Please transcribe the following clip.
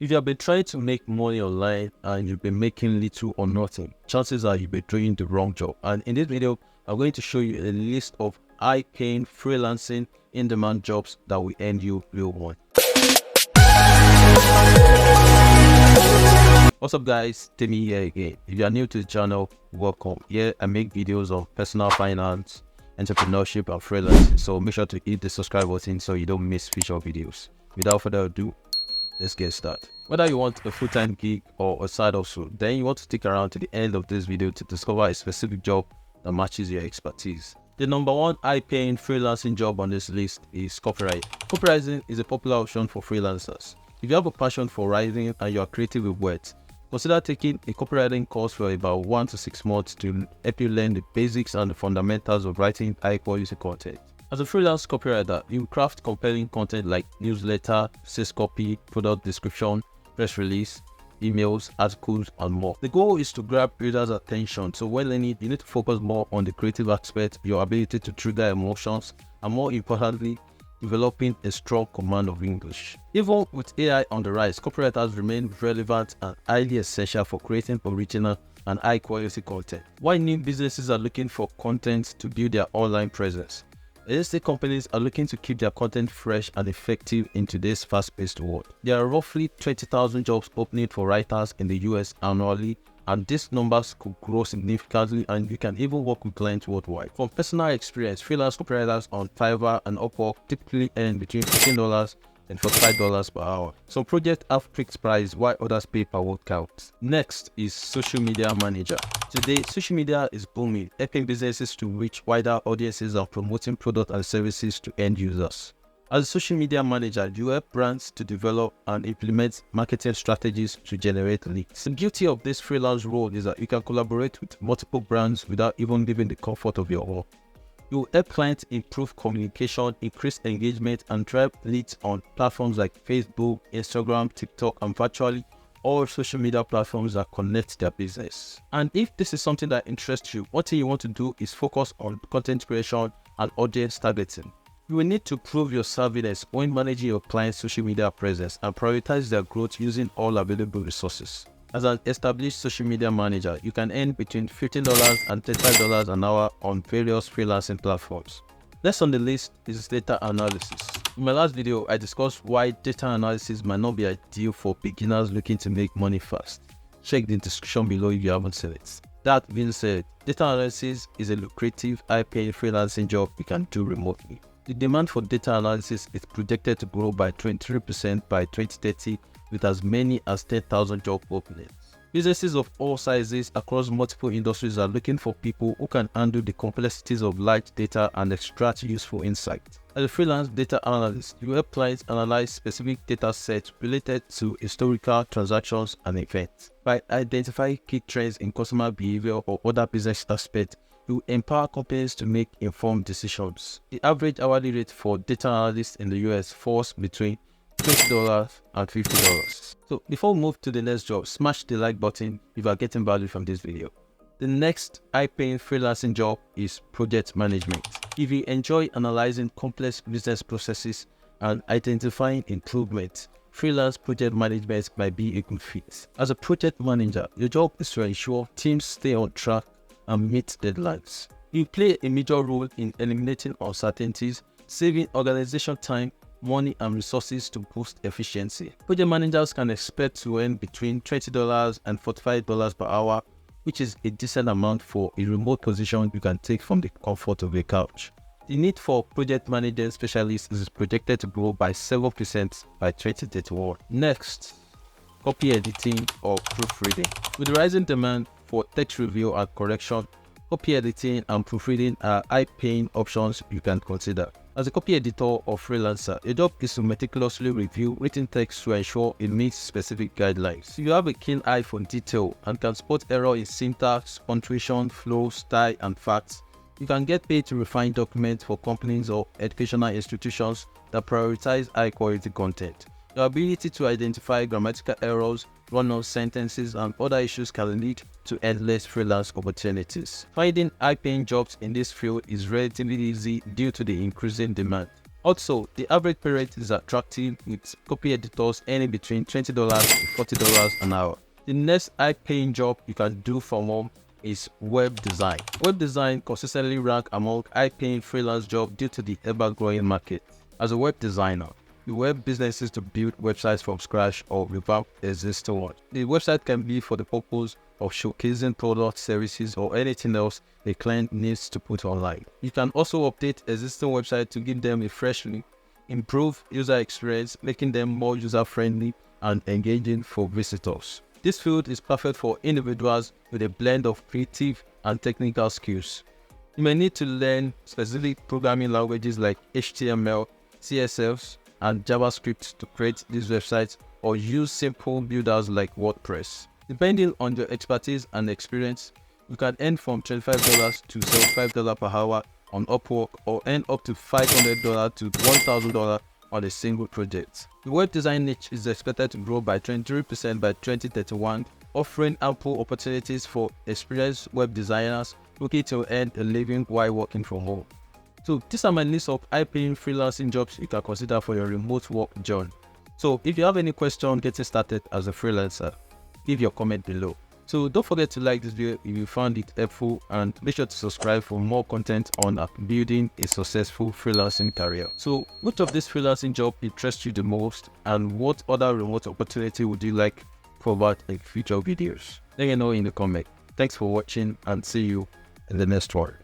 If you have been trying to make money online and you've been making little or nothing, chances are you've been doing the wrong job. And in this video, I'm going to show you a list of high-paying freelancing in-demand jobs that will earn you real money. What's up guys, Timmy here again. If you are new to the channel, welcome. Here I make videos on personal finance, entrepreneurship and freelancing. So make sure to hit the subscribe button so you don't miss future videos. Without further ado, let's get started. Whether you want a full-time gig or a side hustle, then you want to stick around to the end of this video to discover a specific job that matches your expertise. The number one high-paying freelancing job on this list is copywriting. Copywriting is a popular option for freelancers. If you have a passion for writing and you are creative with words, consider taking a copywriting course for about 1 to 6 months to help you learn the basics and the fundamentals of writing high-quality content. As a freelance copywriter, you craft compelling content like newsletter, sales copy, product description, press release, emails, articles, and more. The goal is to grab readers' attention, so when learning, you need to focus more on the creative aspect, your ability to trigger emotions, and more importantly, developing a strong command of English. Even with AI on the rise, copywriters remain relevant and highly essential for creating original and high-quality content. Why new businesses are looking for content to build their online presence? Estate companies are looking to keep their content fresh and effective in today's fast-paced world. There are roughly 20,000 jobs opening for writers in the US annually, and these numbers could grow significantly, and you can even work with clients worldwide. From personal experience, freelance copywriters on Fiverr and Upwork typically earn between $15 and $45 per hour. Some projects have fixed price while others pay per word count. Next is social media manager. Today, social media is booming, helping businesses to reach wider audiences and promoting products and services to end users. As a social media manager, you help brands to develop and implement marketing strategies to generate leads. The beauty of this freelance role is that you can collaborate with multiple brands without even leaving the comfort of your home. You will help clients improve communication, increase engagement, and drive leads on platforms like Facebook, Instagram, TikTok, and virtually all social media platforms that connect their business. And if this is something that interests you, one thing you want to do is focus on content creation and audience targeting. You will need to prove your savviness when managing your client's social media presence and prioritize their growth using all available resources. As an established social media manager, you can earn between $15 and $35 an hour on various freelancing platforms. Next on the list is data analysis. In my last video, I discussed why data analysis might not be ideal for beginners looking to make money fast. Check the description below if you haven't seen it. That being said, data analysis is a lucrative, high-paying freelancing job you can do remotely. The demand for data analysis is projected to grow by 23% by 2030, with as many as 10,000 job openings. Businesses of all sizes across multiple industries are looking for people who can handle the complexities of large data and extract useful insight. As a freelance data analyst, you help clients analyze specific data sets related to historical transactions and events. By identifying key trends in customer behavior or other business aspects, you empower companies to make informed decisions. The average hourly rate for data analysts in the US falls between $20 and $50. So before we move to the next job, smash the like button if you are getting value from this video. The next high-paying freelancing job is project management. If you enjoy analyzing complex business processes and identifying improvements, freelance project management might be a good fit. As a project manager, your job is to ensure teams stay on track and meet deadlines. You play a major role in eliminating uncertainties, saving organization time, money and resources to boost efficiency. Project managers can expect to earn between $20 and $45 per hour, which is a decent amount for a remote position you can take from the comfort of your couch. The need for project management specialists is projected to grow by 7% by 2031. Next, copy editing or proofreading. With the rising demand for text review and correction, copy editing and proofreading are high-paying options you can consider. As a copy editor or freelancer, your job is to meticulously review written text to ensure it meets specific guidelines. You have a keen eye for detail and can spot error in syntax, punctuation, flow, style, and facts. You can get paid to refine documents for companies or educational institutions that prioritize high-quality content. Your ability to identify grammatical errors, run-on sentences, and other issues can lead to endless freelance opportunities. Finding high-paying jobs in this field is relatively easy due to the increasing demand. Also, the average pay rate is attractive, with copy editors earning between $20 to $40 an hour. The next high-paying job you can do from home is web design. Web design consistently ranks among high-paying freelance jobs due to the ever-growing market. As a web designer, you help businesses to build websites from scratch or revamp existing ones. The website can be for the purpose of showcasing products, services, or anything else a client needs to put online. You can also update existing websites to give them a fresh look, improve user experience, making them more user-friendly and engaging for visitors. This field is perfect for individuals with a blend of creative and technical skills. You may need to learn specific programming languages like HTML, CSS, and JavaScript to create these websites, or use simple builders like WordPress. Depending on your expertise and experience, you can earn from $25 to $75 per hour on Upwork, or earn up to $500 to $1,000 on a single project. The web design niche is expected to grow by 23% by 2031, offering ample opportunities for experienced web designers looking to earn a living while working from home. So these are my list of high-paying freelancing jobs you can consider for your remote work journey. So if you have any question getting started as a freelancer, leave your comment below. So don't forget to like this video if you found it helpful, and make sure to subscribe for more content on building a successful freelancing career. So which of these freelancing jobs interests you the most, and what other remote opportunity would you like covered in future videos? Let me know in the comment. Thanks for watching, and see you in the next one.